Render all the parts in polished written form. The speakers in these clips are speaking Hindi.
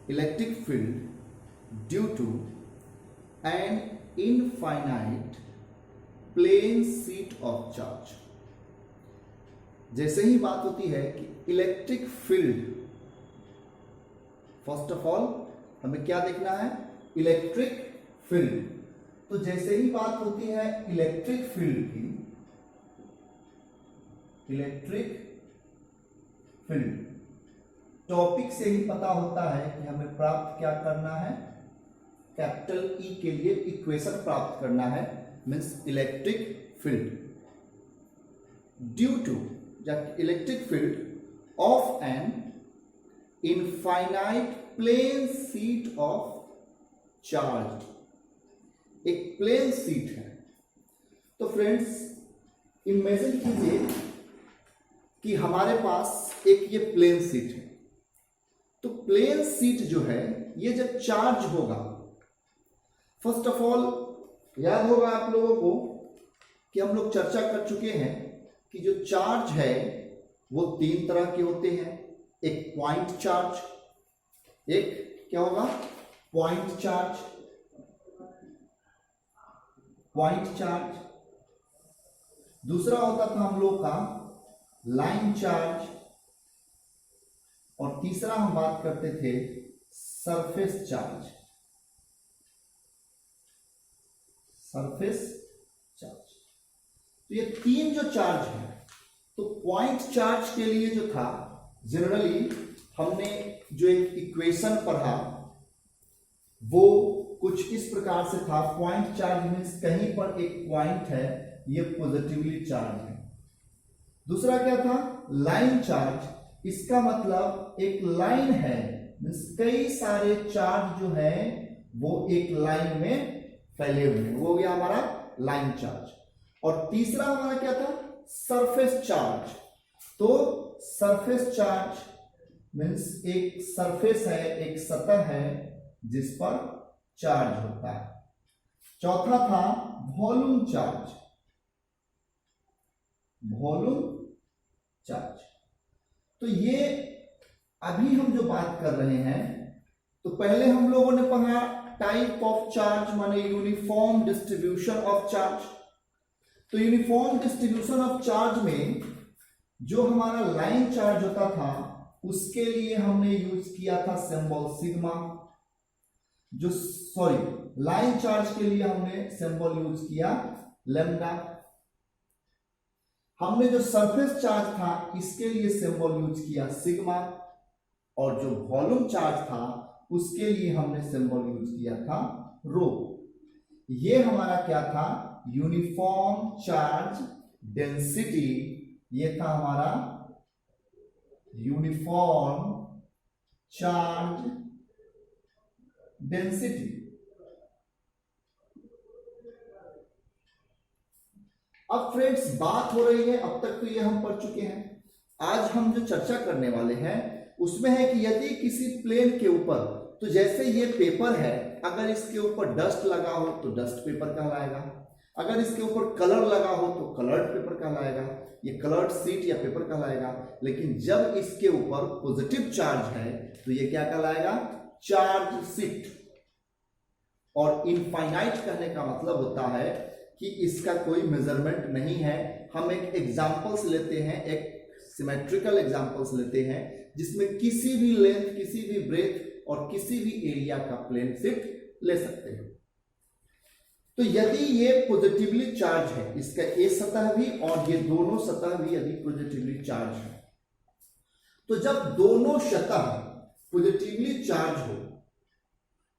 Electric field due to an infinite plane sheet of charge. जैसे ही बात होती है कि electric field, first of all हमें क्या देखना है, इलेक्ट्रिक फील्ड। तो जैसे ही बात होती है इलेक्ट्रिक फील्ड की, इलेक्ट्रिक फील्ड टॉपिक से ही पता होता है कि हमें प्राप्त क्या करना है, कैपिटल ई के लिए इक्वेशन प्राप्त करना है, means electric field due to electric field of an infinite plane sheet of charge. एक प्लेन शीट है। तो फ्रेंड्स इमेजिन कीजिए कि हमारे पास एक ये प्लेन शीट है। तो प्लेन शीट जो है ये जब चार्ज होगा, फर्स्ट ऑफ ऑल याद होगा आप लोगों को कि हम लोग चर्चा कर चुके हैं कि जो चार्ज है वो तीन तरह के होते हैं। एक पॉइंट चार्ज, एक क्या होगा, पॉइंट चार्ज, पॉइंट चार्ज। दूसरा होता था हम लोग का लाइन चार्ज, और तीसरा हम बात करते थे सरफेस चार्ज, सरफेस चार्ज। तो ये तीन जो चार्ज है, तो पॉइंट चार्ज के लिए जो था जनरली हमने जो एक इक्वेशन पढ़ा वो कुछ इस प्रकार से था। पॉइंट चार्ज मीन्स कहीं पर एक पॉइंट है, ये पॉजिटिवली चार्ज है। दूसरा क्या था, लाइन चार्ज। इसका मतलब एक लाइन है, मीन्स कई सारे चार्ज जो है वो एक लाइन में फैले हुए हैं, वो हो गया हमारा लाइन चार्ज। और तीसरा हमारा क्या था, सरफेस चार्ज। तो सरफेस चार्ज मीन्स एक सरफेस है, एक सतह है जिस पर चार्ज होता है। चौथा था वॉल्यूम चार्ज, वॉल्यूम चार्ज। तो ये अभी हम जो बात कर रहे हैं, तो पहले हम लोगों ने पढ़ा टाइप ऑफ चार्ज माने यूनिफॉर्म डिस्ट्रीब्यूशन ऑफ चार्ज। तो यूनिफॉर्म डिस्ट्रीब्यूशन ऑफ चार्ज में जो हमारा लाइन चार्ज होता था उसके लिए हमने यूज किया था सिंबल सिग्मा। जो लाइन चार्ज के लिए हमने सिंबल यूज किया लैम्डा। हमने जो सरफेस चार्ज था इसके लिए सिंबल यूज किया सिग्मा, और जो वॉल्यूम चार्ज था उसके लिए हमने सिंबल यूज किया था रो। ये हमारा क्या था, यूनिफॉर्म चार्ज डेंसिटी। ये था हमारा यूनिफॉर्म चार्ज डेंसिटी। अब फ्रेंड्स बात हो रही है, अब तक तो ये हम पढ़ चुके हैं। आज हम जो चर्चा करने वाले हैं उसमें है कि यदि किसी प्लेन के ऊपर, तो जैसे ये पेपर है, अगर इसके ऊपर डस्ट लगा हो तो डस्ट पेपर कहलाएगा, अगर इसके ऊपर कलर लगा हो तो कलर्ड पेपर कहलाएगा, ये कलर्ड सीट या पेपर कहलाएगा। लेकिन जब इसके ऊपर पॉजिटिव चार्ज है तो ये क्या कहलाएगा, चार्ज सीट। और इनफाइनाइट कहने का मतलब होता है कि इसका कोई मेजरमेंट नहीं है। हम एक एग्जांपल्स लेते हैं, एक सिमेट्रिकल एग्जांपल्स लेते हैं जिसमें किसी भी लेंथ, किसी भी ब्रेथ और किसी भी एरिया का प्लेन शीट ले सकते हैं। तो यदि ये पॉजिटिवली चार्ज है, इसका ए सतह भी और ये दोनों सतह भी यदि पॉजिटिवली चार्ज है, तो जब दोनों सतह पॉजिटिवली चार्ज हो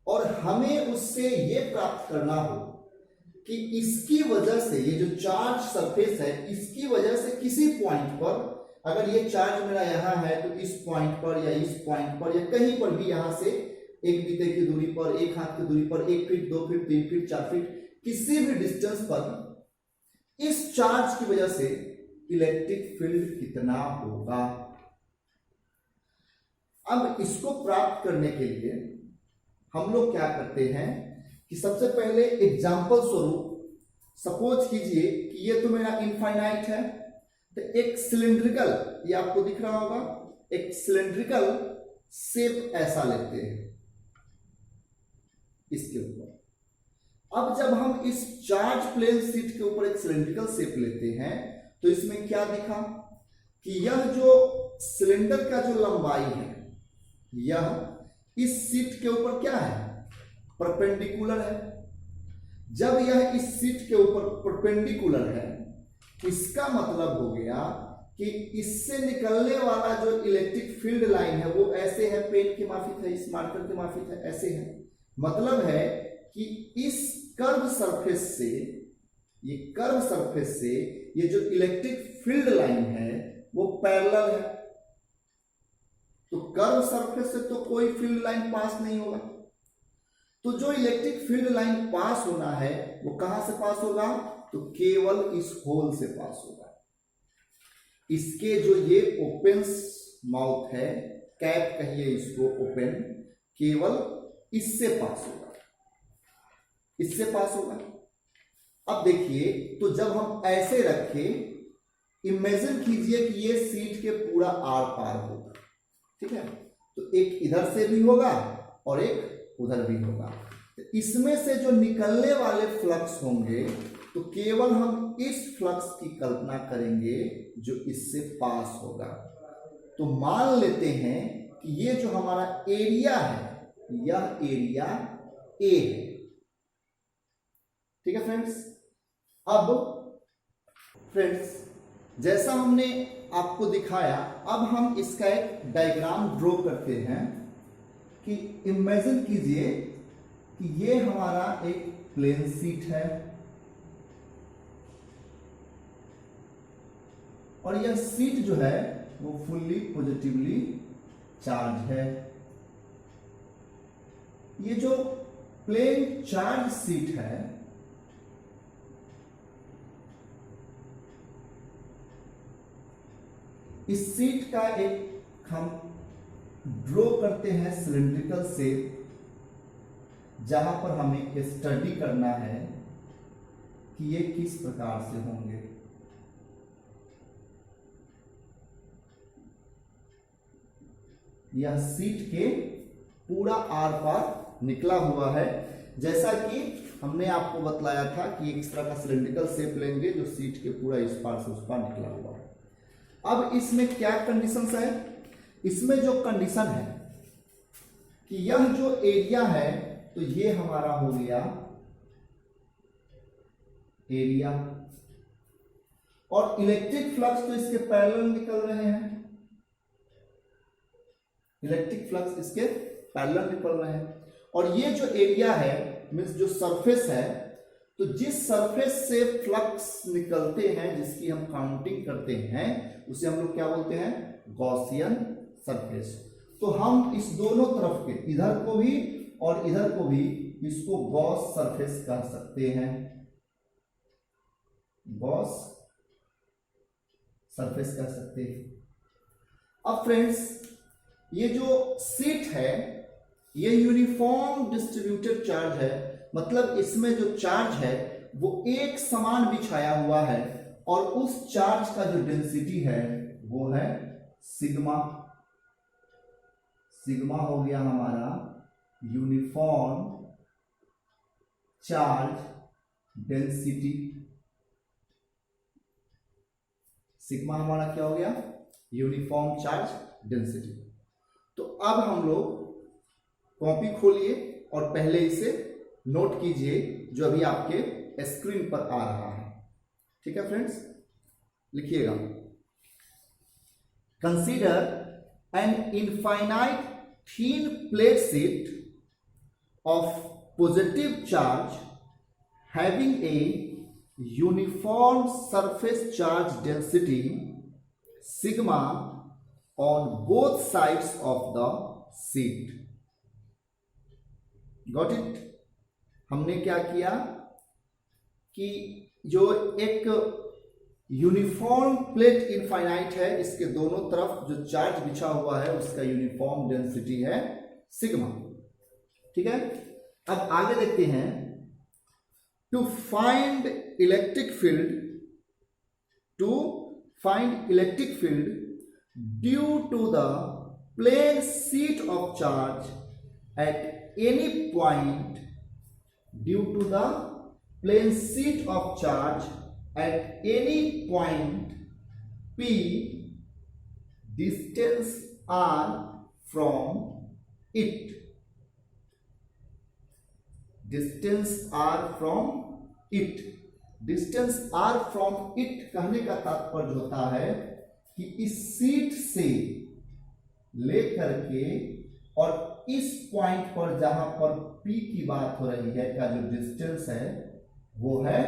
और हमें उससे ये प्राप्त करना हो कि इसकी वजह से ये जो चार्ज सरफेस है, इसकी वजह से किसी पॉइंट पर, अगर ये चार्ज मेरा यहां है तो इस पॉइंट पर या इस पॉइंट पर या कहीं पर भी, यहां से एक बीते की दूरी पर, एक हाथ की दूरी पर, 1 फीट 2 फीट 3 फीट 4 फीट किसी भी डिस्टेंस पर इस चार्ज की वजह से इलेक्ट्रिक फील्ड कितना होगा। अब इसको प्राप्त करने के लिए हम लोग क्या करते हैं कि सबसे पहले एग्जाम्पल स्वरूप सपोज कीजिए कि ये तो मेरा इनफाइनाइट है, तो एक सिलिंड्रिकल, ये आपको दिख रहा होगा, एक सिलिंड्रिकल शेप ऐसा लेते हैं। इसके ऊपर। अब जब हम इस चार्ज प्लेन शीट के ऊपर एक सिलेंड्रिकल शेप लेते हैं तो इसमें क्या दिखा कि यह जो सिलेंडर का जो लंबाई है यह इस शीट के ऊपर क्या है, परपेंडिकुलर है। जब यह इस शीट के ऊपर परपेंडिकुलर है इसका मतलब हो गया कि इससे निकलने वाला जो इलेक्ट्रिक फील्ड लाइन है वो ऐसे है, पेन के माफिक है, इस मार्कर के माफिक है, ऐसे है। मतलब है कि इस कर्व सरफेस से, ये कर्व सरफेस से ये जो इलेक्ट्रिक फील्ड लाइन है वो पैरेलल है। तो कर्व सरफेस से तो कोई फील्ड लाइन पास नहीं होगा। तो जो इलेक्ट्रिक फील्ड लाइन पास होना है वो कहां से पास होगा, तो केवल इस होल से पास होगा। इसके जो ये ओपन माउथ है, कैप कहिए इसको, ओपन, केवल इससे पास होगा, इससे पास होगा। अब देखिए, तो जब हम ऐसे रखें, इमेजिन कीजिए कि ये शीट के पूरा आर पार होगा, ठीक है। तो एक इधर से भी होगा और एक उधर भी होगा। तो इसमें से जो निकलने वाले फ्लक्स होंगे तो केवल हम इस फ्लक्स की कल्पना करेंगे जो इससे पास होगा। तो मान लेते हैं कि ये जो हमारा एरिया है यह एरिया ए है, ठीक है फ्रेंड्स। अब फ्रेंड्स जैसा हमने आपको दिखाया, अब हम इसका एक डायग्राम ड्रॉ करते हैं कि इमेजिन कीजिए कि ये हमारा एक प्लेन शीट है और यह शीट जो है वो फुल्ली पॉजिटिवली चार्ज है। ये जो प्लेन चार्ज शीट है इस शीट का एक हम ड्रॉ करते हैं सिलिंड्रिकल शेप, जहां पर हमें स्टडी करना है कि ये किस प्रकार से होंगे। यह शीट के पूरा आर पार निकला हुआ है, जैसा कि हमने आपको बतलाया था कि एक तरह का सिलिंड्रिकल शेप लेंगे जो शीट के पूरा इस पार से उस पार निकला हुआ है। अब इसमें क्या कंडीशंस है, इसमें जो कंडीशन है कि यह जो एरिया है तो ये हमारा हो गया एरिया, और इलेक्ट्रिक फ्लक्स तो इसके पैरेलल निकल रहे हैं, इलेक्ट्रिक फ्लक्स इसके पैरेलल निकल रहे हैं। और ये जो एरिया है मींस जो सरफेस है, तो जिस सरफेस से फ्लक्स निकलते हैं जिसकी हम काउंटिंग करते हैं उसे हम लोग क्या बोलते हैं, गॉसियन सरफेस। तो हम इस दोनों तरफ के, इधर को भी और इधर को भी, इसको गॉस सरफेस कह सकते हैं, गॉस सरफेस कह सकते हैं। अब फ्रेंड्स ये जो शीट है ये यूनिफॉर्म डिस्ट्रीब्यूटेड चार्ज है, मतलब इसमें जो चार्ज है वो एक समान बिछाया हुआ है और उस चार्ज का जो डेंसिटी है वो है सिग्मा। सिग्मा हो गया हमारा यूनिफॉर्म चार्ज डेंसिटी। सिग्मा हमारा क्या हो गया, यूनिफॉर्म चार्ज डेंसिटी। तो अब हम लोग कॉपी खोलिए और पहले इसे नोट कीजिए जो अभी आपके स्क्रीन पर आ रहा है, ठीक है फ्रेंड्स। लिखिएगा, consider an infinite thin plate sheet of positive charge having a uniform surface charge density sigma on both sides of the sheet. Got it? हमने क्या किया कि जो एक यूनिफॉर्म प्लेट इनफाइनाइट है इसके दोनों तरफ जो चार्ज बिछा हुआ है उसका यूनिफॉर्म डेंसिटी है सिग्मा, ठीक है। अब आगे देखते हैं, to find electric field due to the plane sheet of charge at any point due to the plane sheet of charge at any point P distance r from it. Distance r from it. Distance r from it कहने का तात्पर्य होता है कि इस सीट से लेकर के और इस पॉइंट पर जहां पर P की बात हो रही है का जो डिस्टेंस है वो है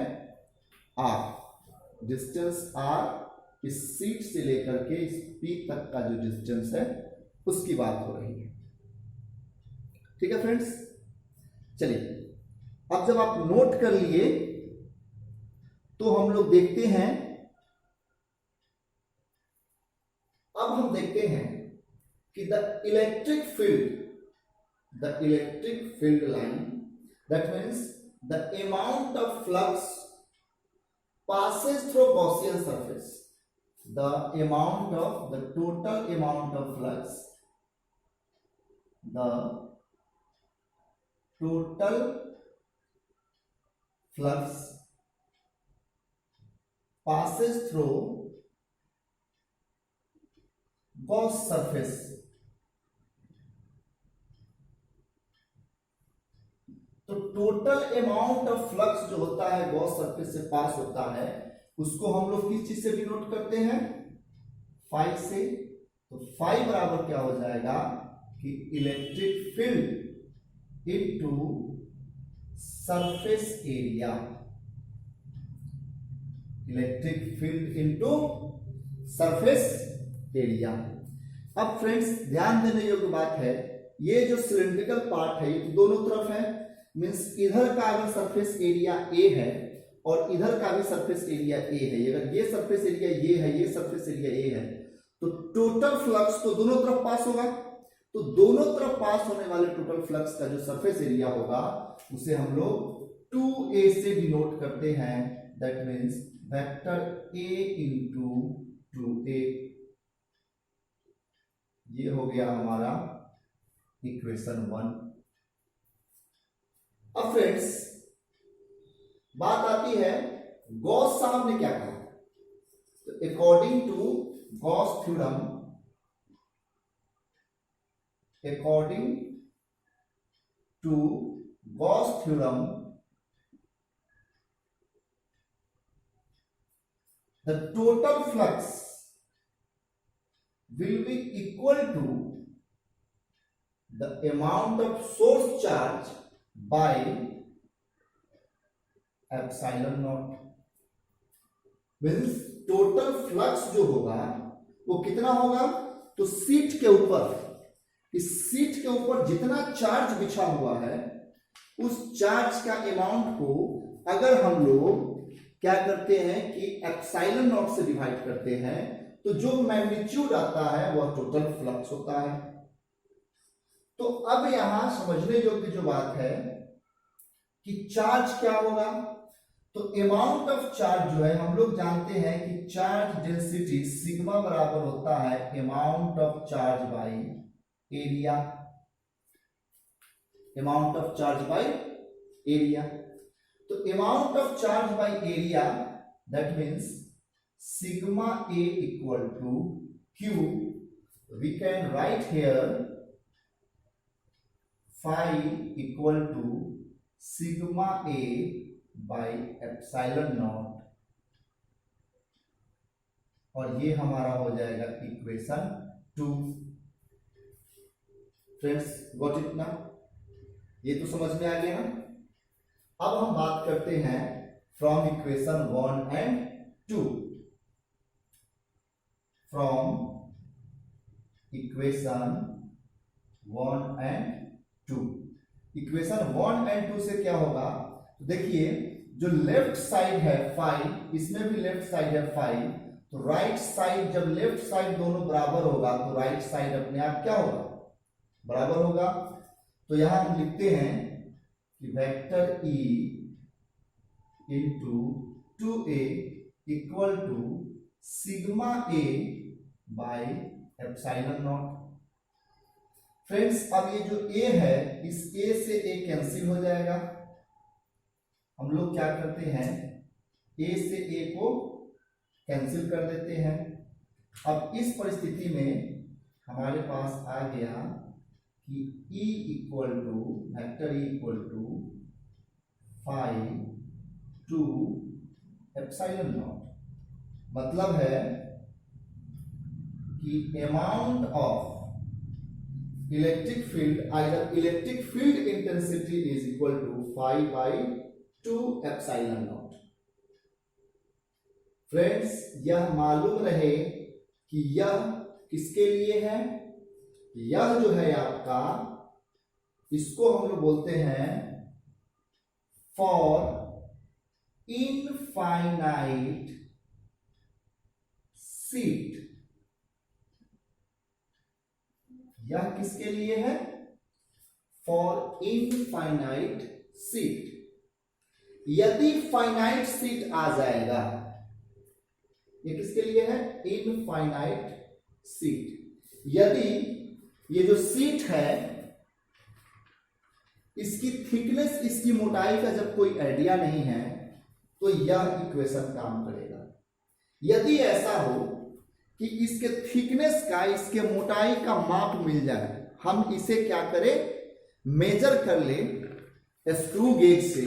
r. डिस्टेंस r इस सीट से लेकर के इस P तक का जो डिस्टेंस है उसकी बात हो रही है. ठीक है फ्रेंड्स, चलिए अब जब आप नोट कर लिए तो हम लोग देखते हैं, अब हम देखते हैं कि the electric field line, that means the amount of flux passes through Gaussian surface. The total amount of flux, the total flux passes through Gauss surface. तो टोटल अमाउंट ऑफ फ्लक्स जो होता है गॉस सरफेस से पास होता है उसको हम लोग किस चीज से डिनोट करते हैं, फाई से. तो फाई बराबर क्या हो जाएगा कि electric field into surface area. Electric field into surface area. अब फ्रेंड्स ध्यान देने योग्य बात है, ये जो सिलिंड्रिकल पार्ट है ये तो दोनों तरफ है, मींस इधर का भी सरफेस एरिया ए है और इधर का भी सरफेस एरिया ए है. अगर ये सरफेस एरिया ये है, ये सरफेस एरिया ए है, तो टोटल फ्लक्स तो दोनों तरफ पास होगा. तो दोनों तरफ पास होने वाले टोटल फ्लक्स का जो सरफेस एरिया होगा उसे हम लोग 2a से डिनोट करते हैं. That means vector a into 2a. ये हो गया हमारा इक्वेशन 1. अब फ्रेंड्स बात आती है गॉस साहब ने क्या कहा. तो according to Gauss theorem, the total flux will be equal to the amount of source charge by epsilon naught. Means total flux जो होगा वो कितना होगा, तो सीट के ऊपर, इस सीट के ऊपर जितना चार्ज बिछा हुआ है उस चार्ज का अमाउंट को अगर हम लोग क्या करते हैं कि एप्सिलॉन नॉट से डिवाइड करते हैं तो जो मैग्नीट्यूड आता है वह टोटल फ्लक्स होता है. तो अब यहां समझने योग्य जो बात है कि चार्ज क्या होगा, तो अमाउंट ऑफ चार्ज जो है हम लोग जानते हैं कि चार्ज डेंसिटी सिग्मा बराबर होता है amount of charge by area. Amount of charge by area. तो amount of charge by area that means sigma A equal to Q. We can write here phi equal to sigma A by epsilon naught, और ये हमारा हो जाएगा इक्वेशन 2. फ्रेंड्स गॉट इट ना, ये तो समझ में आ गया ना. अब हम बात करते हैं from equation 1 and 2. From equation 1 and 2. Equation 1 and 2 से क्या होगा, तो देखिए जो लेफ्ट साइड है फाई, इसमें भी लेफ्ट साइड है फाई, तो राइट साइड, जब लेफ्ट साइड दोनों बराबर होगा तो राइट साइड अपने आप क्या होगा, बराबर होगा. तो यहां हम लिखते हैं कि vector E into 2a equal to sigma A by epsilon naught. Friends अब ये जो a है इस a से a कैंसिल हो जाएगा, हम लोग क्या करते हैं, ए से ए को कैंसिल कर देते हैं। अब इस परिस्थिति में हमारे पास आ गया कि E equal to vector E equal to 5 two epsilon naught. मतलब है कि amount of electric field, either electric field intensity is equal to 5/2 epsilon naught. Friends, यह मालूम रहे कि यह किसके लिए है, यह जो है आपका, इसको हम लोग बोलते हैं फॉर इनफाइनाइट सीट। यह किसके लिए है, फॉर इनफाइनाइट सीट। यदि फाइनाइट सीट आ जाएगा, ये किसके लिए है, इनफाइनाइट सीट। यदि ये जो सीट है, इसकी थिकनेस, इसकी मोटाई का जब कोई आइडिया नहीं है तो यह इक्वेशन काम करेगा। यदि ऐसा हो कि इसके थिकनेस का, इसके मोटाई का माप मिल जाए, हम इसे क्या करें, मेजर कर ले स्क्रू गेज से,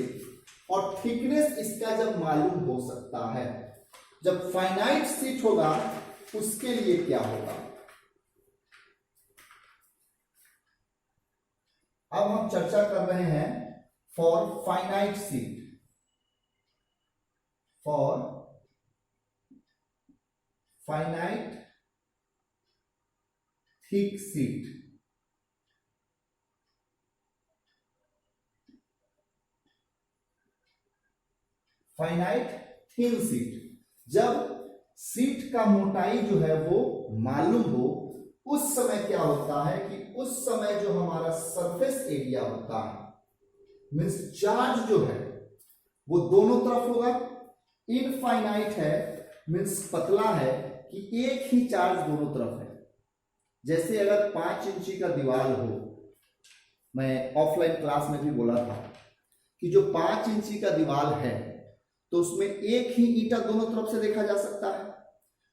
और थिकनेस इसका जब मालूम हो सकता है, जब फाइनाइट सीट होगा उसके लिए क्या होगा। अब हम चर्चा कर रहे हैं for finite seat, for finite thick seat. Finite thin sheet, जब सीट का मोटाई जो है वो मालूम हो, उस समय क्या होता है कि उस समय जो हमारा सरफेस एरिया होता है, मीन्स चार्ज जो है वो दोनों तरफ होगा। इनफाइनाइट है मीन्स पतला है कि एक ही चार्ज दोनों तरफ है। जैसे अगर 5 इंची का दीवार हो, मैं ऑफलाइन क्लास में भी बोला था कि जो 5 इंची का दीवार है तो उसमें एक ही ईंटा दोनों तरफ से देखा जा सकता है।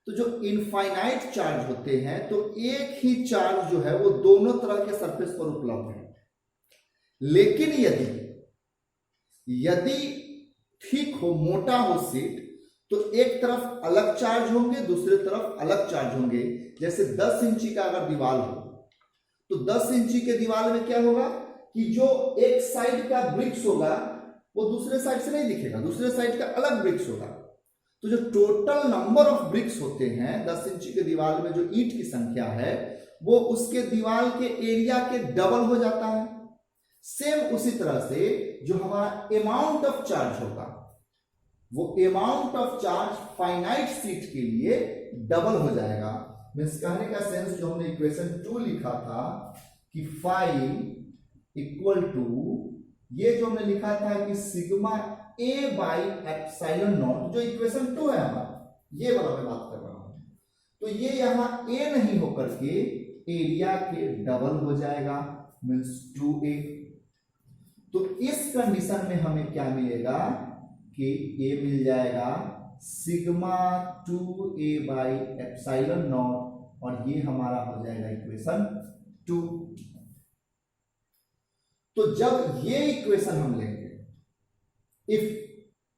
तो जो इनफाइनाइट चार्ज होते हैं तो एक ही चार्ज जो है वो दोनों तरह के सरफेस पर उपलब्ध है। लेकिन यदि ठीक हो, मोटा हो सीट, तो एक तरफ अलग चार्ज होंगे, दूसरे तरफ अलग चार्ज होंगे। जैसे 10 इंची का अगर दीवार हो तो 10 इंची के दीवार में क्या होगा कि जो एक साइड का ब्रिक्स होगा वो दूसरे साइड से नहीं दिखेगा, दूसरे साइड का अलग ब्रिक्स होगा। तो जो टोटल नंबर ऑफ ब्रिक्स होते हैं 10 इंची के दीवार में, जो ईंट की संख्या है, वो उसके दीवार के एरिया के डबल हो जाता है। सेम उसी तरह से जो हमारा अमाउंट ऑफ चार्ज होगा, वो amount of charge finite seat के लिए डबल हो जाएगा। मीन्स कहने का सेंस, जो हमने इक्वेशन 2 लिखा था कि 5 इक्वल टू, ये जो हमने लिखा था कि sigma A by epsilon not, जो इक्वेशन 2 है हमारा, ये वाला मैं बात कर रहा हूं, तो ये यहां ए नहीं होकर के एरिया के डबल हो जाएगा, मीन्स 2a। तो इस कंडीशन में हमें क्या मिलेगा कि ए मिल जाएगा sigma 2a by epsilon naught, और ये हमारा हो जाएगा इक्वेशन 2। तो जब ये इक्वेशन हम लेंगे, इफ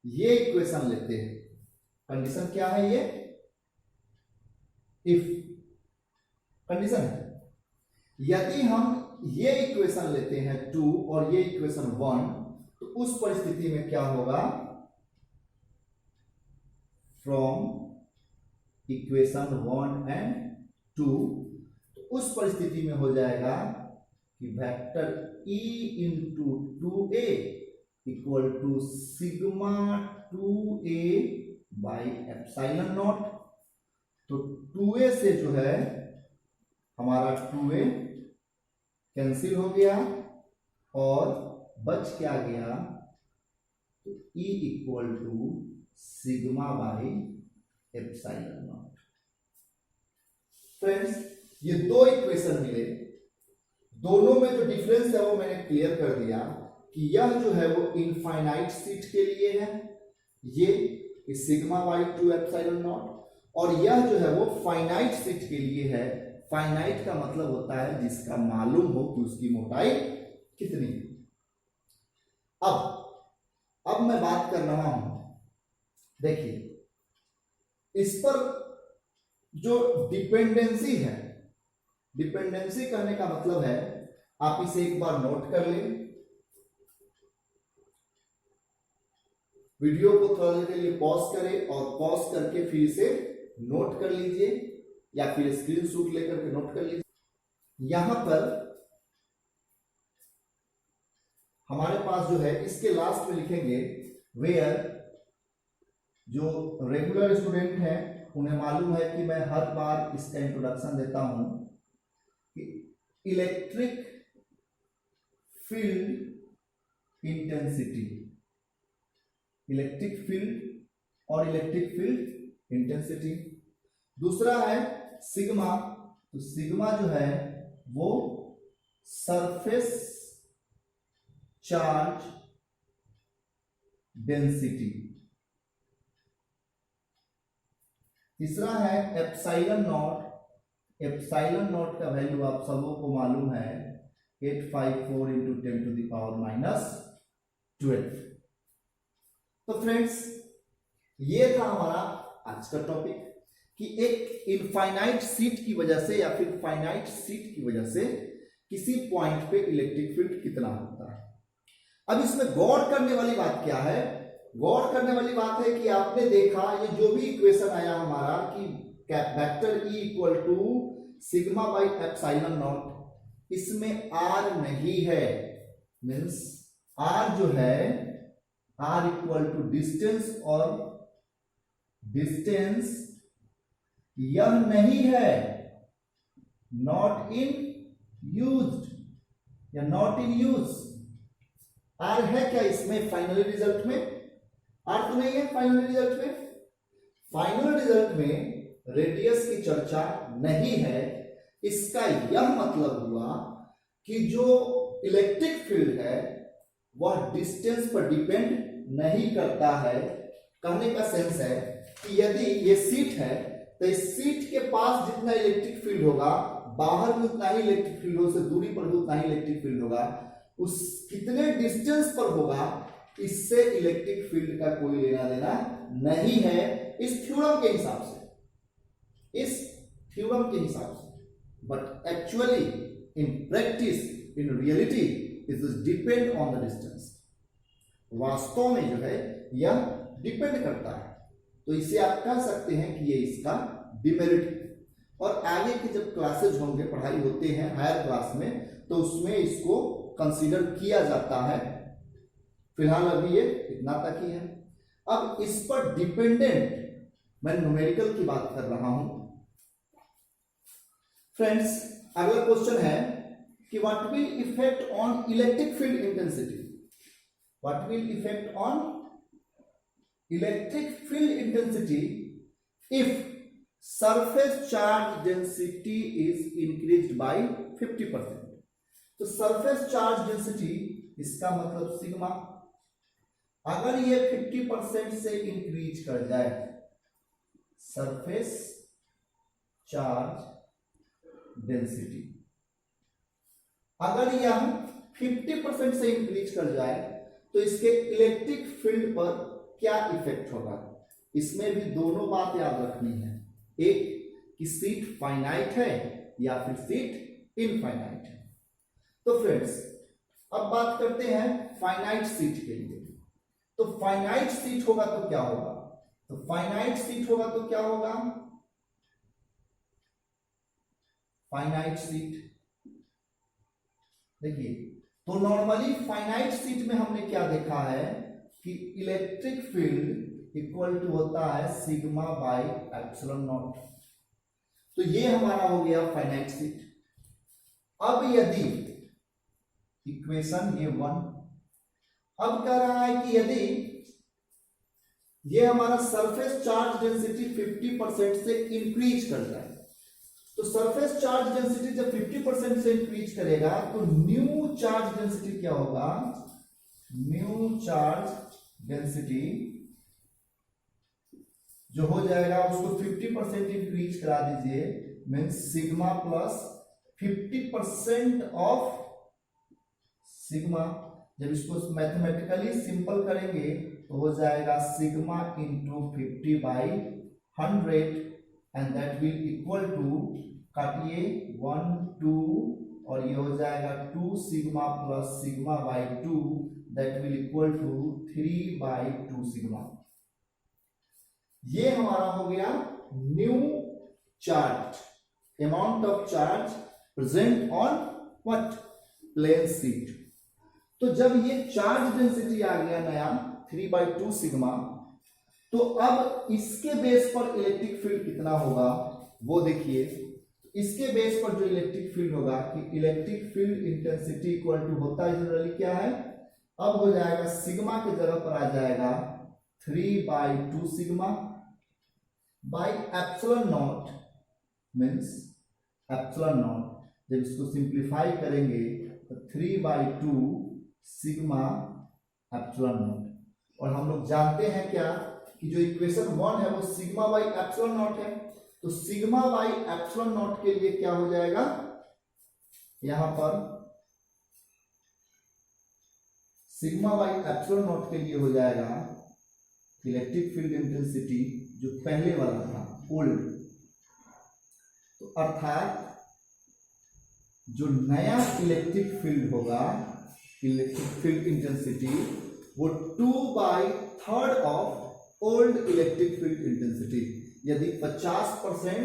ये इक्वेशन लेते हैं, कंडीशन क्या है, ये इफ कंडीशन है। यदि हम ये इक्वेशन लेते हैं 2 और ये इक्वेशन 1, तो उस परिस्थिति में क्या होगा, फ्रॉम इक्वेशन 1 एंड 2, तो उस परिस्थिति में हो जाएगा कि vector E into 2a equal to sigma 2a by epsilon naught. तो 2a से जो है हमारा 2a कैंसिल हो गया और बच क्या गया, तो E equal to sigma by epsilon naught. Friends, ये दो इक्वेशन मिले, दोनों में जो डिफरेंस है वो मैंने क्लियर कर दिया। कि यह जो है वो इनफाइनाइट सीट के लिए है, ये सिग्मा बाई 2 एप्सिलॉन नॉट, और यह जो है वो फाइनाइट सीट के लिए है। फाइनाइट का मतलब होता है जिसका मालूम हो कि उसकी मोटाई कितनी है। अब मैं बात कर रहा हूं, देखिए इस पर जो डिपेंडेंसी है, डिपेंडेंसी कहने का मतलब है, आप इसे एक बार नोट कर लें, वीडियो को थोड़ा देर के लिए पॉज करें और पॉज करके फिर इसे नोट कर लीजिए या फिर स्क्रीनशॉट लेकर के नोट कर लीजिए। यहां पर हमारे पास जो है इसके लास्ट में लिखेंगे वेयर, जो रेगुलर स्टूडेंट हैं उन्हें मालूम है कि मैं हर बार इसका इंट्रोडक्शन देता हूं कि electric field intensity, electric field और इलेक्ट्रिक फील्ड इंटेंसिटी। दूसरा है सिग्मा, तो सिग्मा जो है वो सरफेस चार्ज डेंसिटी। तीसरा है एप्सिलॉन नॉट, एप्सिलॉन नॉट का वैल्यू आप सबों को मालूम है 854 into 10 to the power minus 12। तो फ्रेंड्स ये था हमारा आज का टॉपिक कि एक इनफाइनाइट सीट की वजह से या फिर फाइनाइट सीट की वजह से किसी पॉइंट पे इलेक्ट्रिक फील्ड कितना होता है। अब इसमें गौर करने वाली बात क्या है, गौर करने वाली बात है कि आपने देखा ये जो भी इक्वेशन आया हमारा कि vector E equal to sigma by epsilon naught, इसमें R नहीं है, मीन्स R जो है R इक्वल टू डिस्टेंस, और डिस्टेंस यह नहीं है, नॉट इन यूज्ड या नॉट इन यूज। आर है क्या इसमें फाइनल रिजल्ट में? आर तो नहीं है फाइनल रिजल्ट में। फाइनल रिजल्ट में रेडियस की चर्चा नहीं है। इसका यह मतलब हुआ कि जो इलेक्ट्रिक फील्ड है वह डिस्टेंस पर डिपेंड नहीं करता है। कहने का सेंस है कि यदि ये सीट है तो इस सीट के पास जितना इलेक्ट्रिक फील्ड होगा, बाहर भी उतना ही इलेक्ट्रिक फील्ड होगा, दूरी पर भी उतना ही इलेक्ट्रिक फील्ड होगा, उस कितने डिस्टेंस पर होगा इससे इलेक्ट्रिक फील्ड का कोई लेना देना नहीं है, इस थ्योरम के हिसाब से, इस थ्योरम के हिसाब से। But actually in practice, in reality it depend on the distance. वास्तव में जो है यह डिपेंड करता है, तो इसे आप कह सकते हैं कि ये इसका डिमेरिट है। और आगे के जब क्लासेज होंगे, पढ़ाई होते हैं हायर क्लास में, तो उसमें इसको कंसीडर किया जाता है। फिलहाल अभी ये इतना तक ही है। अब इस पर डिपेंडेंट मैं न्यूमेरिकल की बात कर रहा हूं। फ्रेंड्स अगला क्वेश्चन है कि what will effect on electric field intensity, what will effect on electric field intensity if surface charge density is increased by 50%। तो surface charge density इसका मतलब सिग्मा, अगर ये 50% से इंक्रीज कर जाए, surface charge density अगर यह 50% से इंक्रीज कर जाए तो इसके इलेक्ट्रिक फील्ड पर क्या इफेक्ट होगा। इसमें भी दोनों बात याद रखनी है, एक कि सीट फाइनाइट है या फिर सीट इनफाइनाइट है। तो फ्रेंड्स अब बात करते हैं फाइनाइट सीट के लिए। तो फाइनाइट सीट होगा तो क्या होगा, तो फाइनाइट सीट होगा तो क्या होगा, फाइनाइट सीट देखिए, तो नॉर्मली फाइनाइट सीट में हमने क्या देखा है कि इलेक्ट्रिक फील्ड इक्वल टू होता है सिग्मा बाई एप्सिलॉन नॉट। तो ये हमारा हो गया फाइनाइट सीट। अब यदि इक्वेशन ये 1, अब कह रहा है कि यदि ये हमारा सरफेस चार्ज डेंसिटी 50% से इंक्रीज कर जाए, तो सरफेस चार्ज डेंसिटी जब 50% से इंक्रीज करेगा तो न्यू चार्ज डेंसिटी क्या होगा, न्यू चार्ज डेंसिटी जो हो जाएगा उसको 50% इंक्रीज करा दीजिए, means sigma plus 50% of sigma. जब इसको मैथमेटिकली सिंपल करेंगे तो हो जाएगा sigma into 50/100 and that will equal to, काटिए 1 2 और ये हो जाएगा 2 sigma plus sigma by 2 that will equal to 3/2 sigma. ये हमारा हो गया new charge, amount of charge present on what, plane sheet. तो जब ये चार्ज डेंसिटी आ गया नया 3/2 सिग्मा, तो अब इसके बेस पर इलेक्ट्रिक फील्ड कितना होगा वो देखिए। इसके बेस पर जो इलेक्ट्रिक फील्ड होगा कि electric field intensity equal to होता है जनरली क्या है, अब हो जाएगा सिग्मा की जगह पर आ जाएगा 3/2 sigma by epsilon not, means epsilon not. जब इसको सिंप्लीफाई करेंगे तो 3/2 सिग्मा एप्सिलॉन नॉट। और हम लोग जानते हैं क्या कि जो इक्वेशन 1 है वो सिग्मा बाई एप्सिलॉन नॉट है, तो सिग्मा बाई एप्सिलॉन नॉट के लिए क्या हो जाएगा, यहां पर सिग्मा बाई एप्सिलॉन नॉट के लिए हो जाएगा इलेक्ट्रिक फील्ड इंटेंसिटी जो पहले वाला था ओल्ड, तो अर्थात जो नया इलेक्ट्रिक फील्ड होगा, इलेक्ट्रिक फील्ड इंटेंसिटी वो 2/3 of old electric field intensity. यदि 50%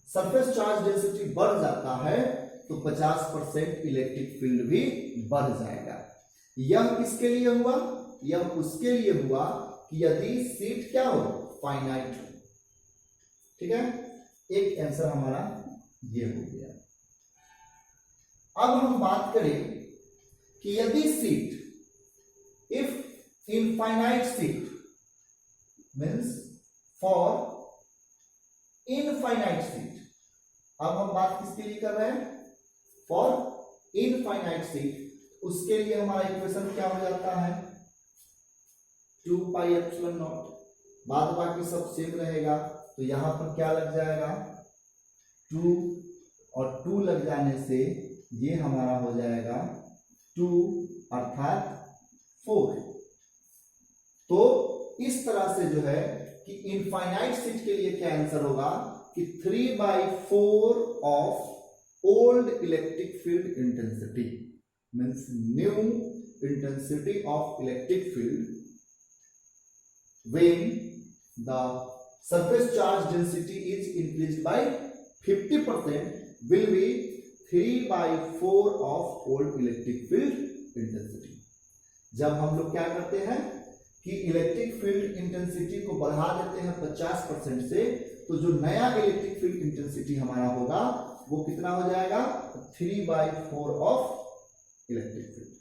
सरफेस चार्ज डेंसिटी बढ़ जाता है तो 50% इलेक्ट्रिक फील्ड भी बढ़ जाएगा। यह किसके लिए हुआ, यह उसके लिए हुआ कि यदि शीट क्या हो, फाइनाइट हो। ठीक है, एक आंसर हमारा ये हो गया। अब हम बात करें कि यदि sheet, if infinite sheet means for infinite sheet, अब हम बात किसके लिए कर रहे हैं, फॉर इनफाइनाइट शीट, उसके लिए हमारा इक्वेशन क्या हो जाता है 2 एप्सिलॉन नॉट, बाद बाकी सब सेम रहेगा। तो यहां पर क्या लग जाएगा 2 और 2 लग जाने से ये हमारा हो जाएगा 2 अर्थात 4। तो इस तरह से जो है कि इनफाइनाइट शीट के लिए क्या आंसर होगा कि 3/4 of old electric field intensity, means new intensity of electric field when the surface charge density is increased by 50% will be 3/4 of old electric field intensity। जब हम लोग क्या करते हैं कि इलेक्ट्रिक फील्ड इंटेंसिटी को बढ़ा देते हैं 50% से, तो जो नया इलेक्ट्रिक फील्ड इंटेंसिटी हमारा होगा वो कितना हो जाएगा 3/4 ऑफ इलेक्ट्रिक फील्ड।